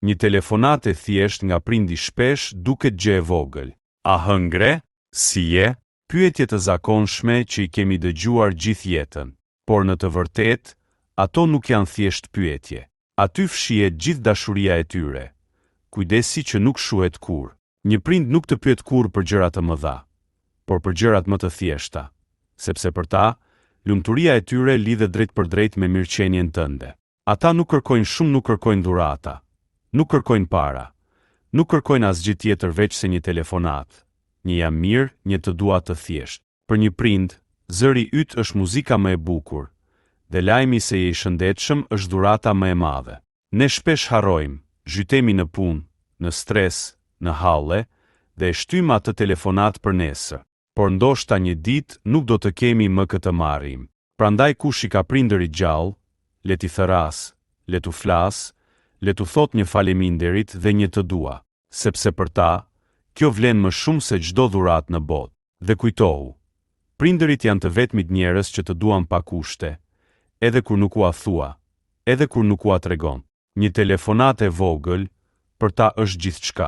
Një telefonat e thjesht nga prindi shpesh duket gjë e vogël. A hëngre? Si je? Pyetje të zakonshme që i kemi dëgjuar gjithë jetën. Por në të vërtetë, ato nuk janë thjesht pyetje. Aty fshihet gjithë dashuria e tyre. Kujdesi që nuk shuhet kurrë. Një prind nuk të pyet kurrë për gjëra të mëdha, por për gjërat më të thjeshta, sepse për ta, lumturia e tyre lidhet drejt për drejt me mirëqenien tënde. Ata nuk kërkojnë shumë, nuk kërkojnë dhurata, nuk kërkojnë para, nuk kërkojnë asgjë tjetër veç se një telefonat, një jam mirë, një të dua të thjesht. Për një prind, zëri yt është muzika më e bukur, dhe lajmi se je i shëndetshëm është dhurata më e madhe. Ne shpesh harrojmë, zhytemi në punë, në stres, në halle, dhe e shtym atë telefonat për nesër. Por ndoshta një ditë nuk do të kemi më këtë marrim. Prandaj kush i ka prindër i gjallë, le t'i thëras, le t'u flas, le t'u thot një faleminderit dhe një të dua, sepse për ta, kjo vlen më shumë se çdo dhuratë në botë. Dhe kujtohu, prindërit janë të vetmit njerëz që të duan pa kushte, edhe kur nuk ua thua, edhe kur nuk ua tregon. Një telefonat e vogël, për ta është gjithçka.